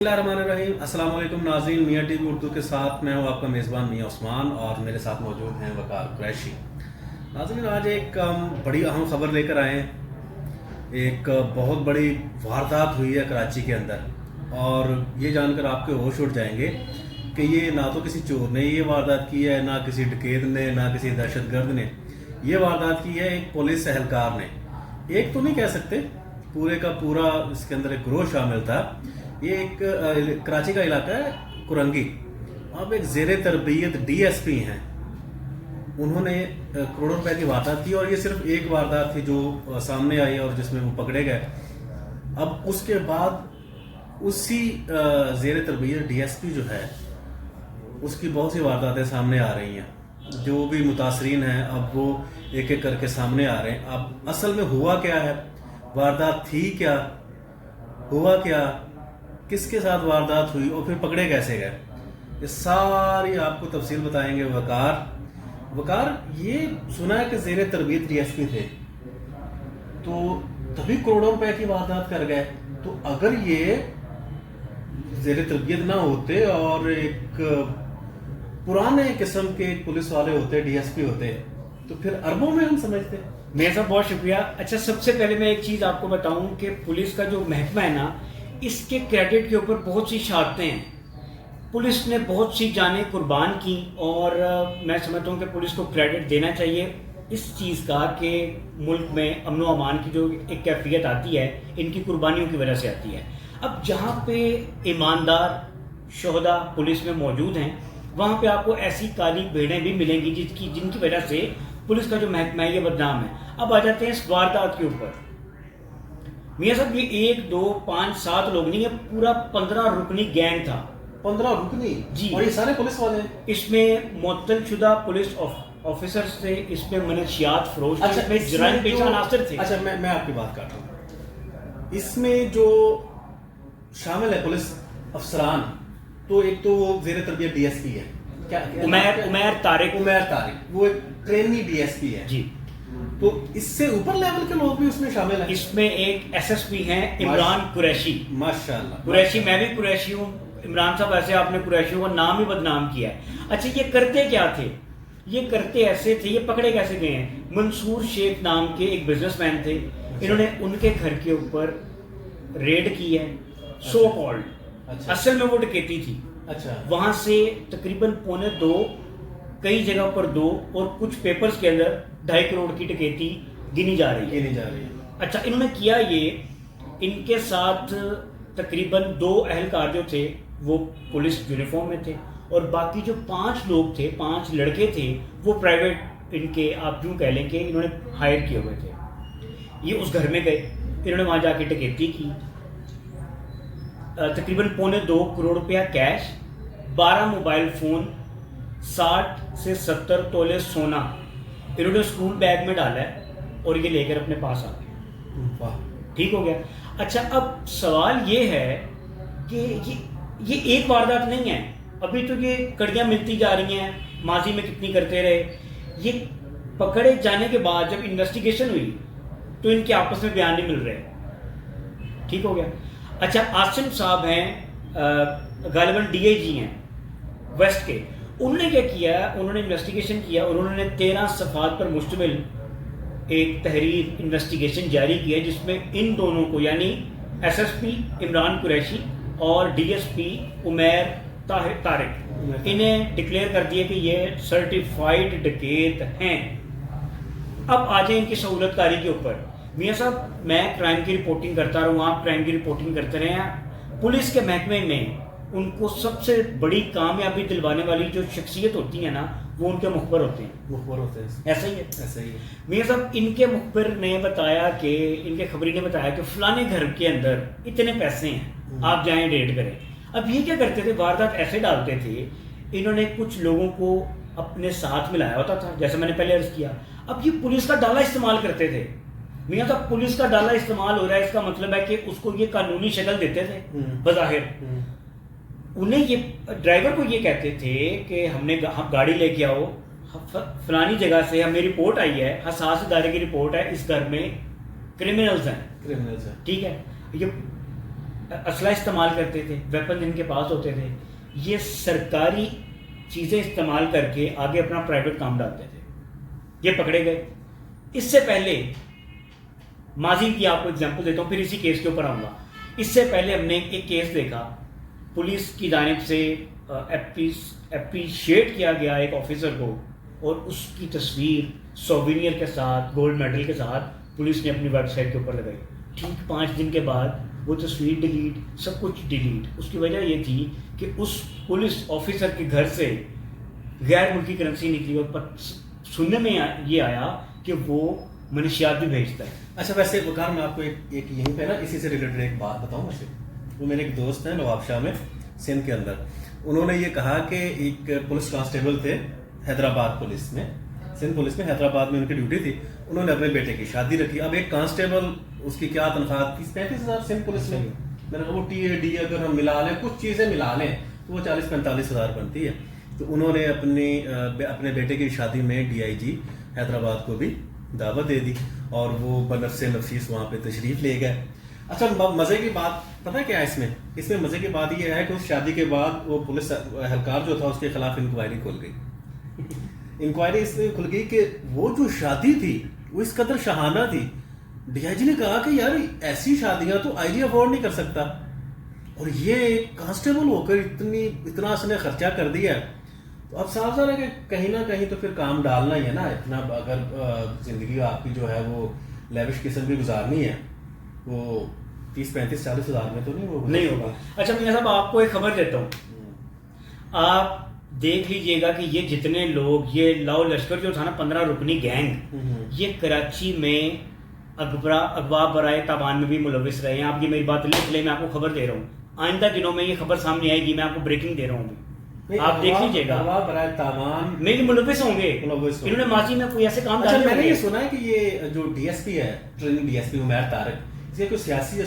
रहीम अस्सलाम वालेकुम नाज़रीन, मियाँ टीवी उर्दू के साथ मैं हूँ आपका मेज़बान मियाँ उस्मान और मेरे साथ मौजूद हैं वकार कुरैशी। नाज़रीन, आज एक बड़ी अहम ख़बर लेकर आए हैं। एक बहुत बड़ी वारदात हुई है कराची के अंदर और ये जानकर आपके होश उड़ जाएंगे कि ये ना तो किसी चोर ने ये वारदात की है, ना किसी डकैत ने, ना किसी दहशतगर्द ने। ये वारदात की है एक पुलिस एहलकार ने। एक तो नहीं कह सकते, पूरे का पूरा इसके अंदर एक ग्रोह शामिल था। ये एक कराची का इलाका है कुरंगी। अब एक ज़ेरे तरबियत डीएसपी हैं, उन्होंने करोड़ों रुपए की वारदात की और ये सिर्फ एक वारदात थी जो सामने आई और जिसमें वो पकड़े गए। अब उसके बाद उसी ज़ेरे तरबियत डीएसपी जो है उसकी बहुत सी वारदातें सामने आ रही हैं। जो भी मुतासरीन हैं अब वो एक एक करके सामने आ रहे हैं। अब असल में हुआ क्या है, वारदात थी क्या, हुआ क्या, किसके साथ वारदात हुई और फिर पकड़े कैसे गए, ये सारी आपको तफसील बताएंगे वकार। ये सुना है कि ज़ेरे तरबियत डीएसपी थे तो तभी करोड़ों रुपए की वारदात कर गए। तो अगर ये ज़ेरे तरबियत ना होते और एक पुराने किस्म के पुलिस वाले होते, डीएसपी होते, तो फिर अरबों में हम समझते। मेरा साहब बहुत शुक्रिया। अच्छा, सबसे पहले मैं एक चीज़ आपको बताऊं कि पुलिस का जो महकमा है ना, इसके क्रेडिट के ऊपर बहुत सी शहादतें हैं। पुलिस ने बहुत सी जानें कुर्बान की और मैं समझता हूँ कि पुलिस को क्रेडिट देना चाहिए इस चीज़ का कि मुल्क में अमन व अमान की जो एक कैफियत आती है इनकी कुर्बानियों की वजह से आती है। अब जहाँ पे ईमानदार शोहदा पुलिस में मौजूद हैं वहाँ पे आपको ऐसी काली भेड़ें भी मिलेंगी जिनकी वजह से पुलिस का जो महकमा है ये बदनाम है। अब आ जाते हैं इस वारदात के ऊपर। मियाँ साहब, ये 1, 2, 5, 7 लोग नहीं, ये पूरा 15 रुकनी गैंग था। 15 रुकनी जी, और ये सारे पुलिस वाले हैं। इसमें मुअत्तल शुदा पुलिस ऑफिसर्स थे, इसमें मनशियात फरोश थे, अच्छा, इसमें जराइम पेशा अनासर थे। अच्छा, मैं आपकी बात कर रहा हूँ। इसमें जो शामिल है पुलिस अफसरान, तो एक तो वो ज़ेरे तरबियत डीएसपी है, क्या उमैर तारिक, वो एक ट्रेनी डीएसपी है जी। तो इससे ऊपर लेवल के लोग भी उसमें शामिल हैं। इसमें एक एसएसपी हैं इमरान कुरैशी। माशाल्लाह कुरैशी, मैं भी कुरैशी हूँ। इमरान साहब, ऐसे आपने कुरैशियों का नाम ही बदनाम किया है। अच्छा, ये करते क्या थे? ये करते ऐसे थे, ये पकड़े कैसे गए हैं? मंसूर शेख नाम के एक बिजनेसमैन थे, इन्होंने उनके घर के ऊपर रेड की है, सो कॉल्ड। अच्छा, असल में वो डकैती थी। अच्छा, वहां से तकरीबन 1.25, कई जगह पर 2 और कुछ पेपर्स के अंदर 2.5 करोड़ की डकैती गिनी जा रही है। अच्छा, इन्होंने किया ये, इनके साथ तकरीबन 2 अहलकार जो थे वो पुलिस यूनिफॉर्म में थे और बाकी जो 5 लोग थे, 5 लड़के थे, वो प्राइवेट, इनके आप यूँ कह लें कि इन्होंने हायर किए हुए थे। ये उस घर में गए, इन्होंने वहाँ जाके डकैती की। तकरीबन 2.25 करोड़ रुपया कैश, 12 मोबाइल फ़ोन, 60 से 70 तोले सोना इन्होंने स्कूल बैग में डाला है और ये लेकर अपने पास आ गए। ठीक हो गया। अच्छा, अब सवाल ये है कि ये एक वारदात नहीं है, अभी तो ये कड़ियाँ मिलती जा रही हैं, माजी में कितनी करते रहे। ये पकड़े जाने के बाद जब इन्वेस्टिगेशन हुई तो इनके आपस में बयान नहीं मिल रहे। ठीक हो गया। अच्छा, आसिम साहब हैं, गालिबन डीआईजी हैं वेस्ट के, उन्होंने क्या किया, उन्होंने इन्वेस्टिगेशन किया, उन्होंने 13 सफ़ात पर मुश्तमिल एक तहरीर इन्वेस्टिगेशन जारी की है जिसमें इन दोनों को, यानी एसएसपी इमरान कुरैशी और डीएसपी उमैर तारिक, इन्हें डिक्लेयर कर दिया कि ये सर्टिफाइड डकैत हैं। अब आ जाए इनकी सहूलतकारी के ऊपर। मियाँ साहब, मैं क्राइम की रिपोर्टिंग करता रहूँ, आप क्राइम की रिपोर्टिंग करते रहें। पुलिस के महकमे में उनको सबसे बड़ी कामयाबी दिलवाने वाली जो शख्सियत होती है ना, वो उनके मुखबर होते हैं। ऐसा ही है। मियाँ साहब, इनके मुखबर ने बताया कि, इनके खबरी ने बताया कि फलाने घर के अंदर इतने पैसे हैं, आप जाएं रेड करें। अब ये क्या करते थे, वारदात ऐसे डालते थे, इन्होंने कुछ लोगों को अपने साथ मिलाया होता था, जैसे मैंने पहले अर्ज किया। अब ये पुलिस का डाला इस्तेमाल करते थे। मियाँ साहब, पुलिस का डाला इस्तेमाल हो रहा है, इसका मतलब है कि उसको ये कानूनी शक्ल देते थे बज़ाहिर। उन्हें ये ड्राइवर को ये कहते थे कि हमने गाड़ी लेके आओ, फलानी जगह से हमें रिपोर्ट आई है, हसास इदारे की रिपोर्ट है, इस घर में क्रिमिनल्स हैं। ठीक है, ये اسلحہ استعمال کرتے تھے, ویپن ان کے پاس ہوتے تھے, یہ سرکاری چیزیں استعمال کر کے آگے اپنا پرائیویٹ کام ڈالتے تھے. یہ پکڑے گئے. اس سے پہلے ماضی کی آپ کو اگزامپل دیتا ہوں, پھر اسی کیس کے اوپر آؤں گا. اس سے پہلے ہم نے ایک کیس دیکھا, پولیس کی جانب سے اپریشیٹ کیا گیا ایک آفیسر کو, اور اس کی تصویر سووینئر کے ساتھ, گولڈ میڈل کے ساتھ پولیس نے اپنی ویب سائٹ کے اوپر لگائی. ٹھیک 5 دن کے بعد وہ تصویر ڈیلیٹ, سب کچھ ڈیلیٹ. اس کی وجہ یہ تھی کہ اس پولیس آفیسر کے گھر سے غیر ملکی کرنسی نکلی, اور سننے میں یہ آیا کہ وہ منشیات بھی بھیجتا ہے. اچھا ویسے وقار میں آپ کو ایک یہیں پہ نا اسی سے ریلیٹڈ ایک بات بتاؤں ویسے. وہ میرے ایک دوست ہیں نواب شاہ میں, سندھ کے اندر. انہوں نے یہ کہا کہ ایک پولیس کانسٹیبل تھے حیدرآباد پولیس میں, سندھ پولیس میں حیدرآباد میں ان کی ڈیوٹی تھی. انہوں نے اپنے بیٹے کی شادی رکھی. اب ایک کانسٹیبل اس کی کیا تنخواہ 30-35 ہزار سندھ پولیس میں. میں نے کہا وہ ٹی اے ڈی اگر ہم ملا لیں, کچھ چیزیں ملا لیں تو وہ 40-45 ہزار بنتی ہے. تو انہوں نے اپنے بیٹے کی شادی میں ڈی آئی جی حیدرآباد کو بھی دعوت دے دی, اور وہ بنفس نفیس وہاں پہ تشریف لے گئے. اچھا مزے کی بات پتہ کیا ہے اس میں مزے کی بات یہ ہے کہ اس شادی کے بعد وہ پولیس اہلکار جو تھا اس کے خلاف انکوائری کھل گئی. انکوائری اس لیے کھل گئی کہ وہ جو شادی تھی وہ اس قدر شہانہ تھی. ڈی آئی جی نے کہا کہ یار ایسی شادیاں تو آئی جی افورڈ نہیں کر سکتا, اور یہ ایک کانسٹیبل ہو کر اتنا اس نے خرچہ کر دیا. تو اب صاف ظاہر ہے کہ کہیں نہ کہیں تو پھر کام ڈالنا ہی ہے نا. اتنا اگر زندگی آپ کی جو ہے وہ لیوش قسم کی گزارنی ہے, وہ 30-35-40 ہزار میں تو نہیں ہوگا. اچھا میاں صاحب آپ کو ایک خبر دیتا ہوں, آپ دیکھ لیجئے گا کہ یہ جتنے لوگ, یہ لاؤ لشکر جو تھا نا 15 رکنی گینگ, یہ کراچی میں اغوا برائے تاوان میں بھی ملوث رہے ہیں. آپ یہ میری بات لکھ لیں, میں آپ کو خبر دے رہا ہوں. آئندہ دنوں میں یہ خبر سامنے آئے گی, میں آپ کو بریکنگ دے رہا ہوں. آپ دیکھ لیجئے گا اغوا برائے تاوان میں بھی ملوث ہوں گے. انہوں نے ماضی میں کوئی ایسے کام ڈالے. میں نے یہ سنا ہے کہ یہ جو ڈی ایس پی ہے, training D S P Umair Tariq, اس کے کوئی سیاسی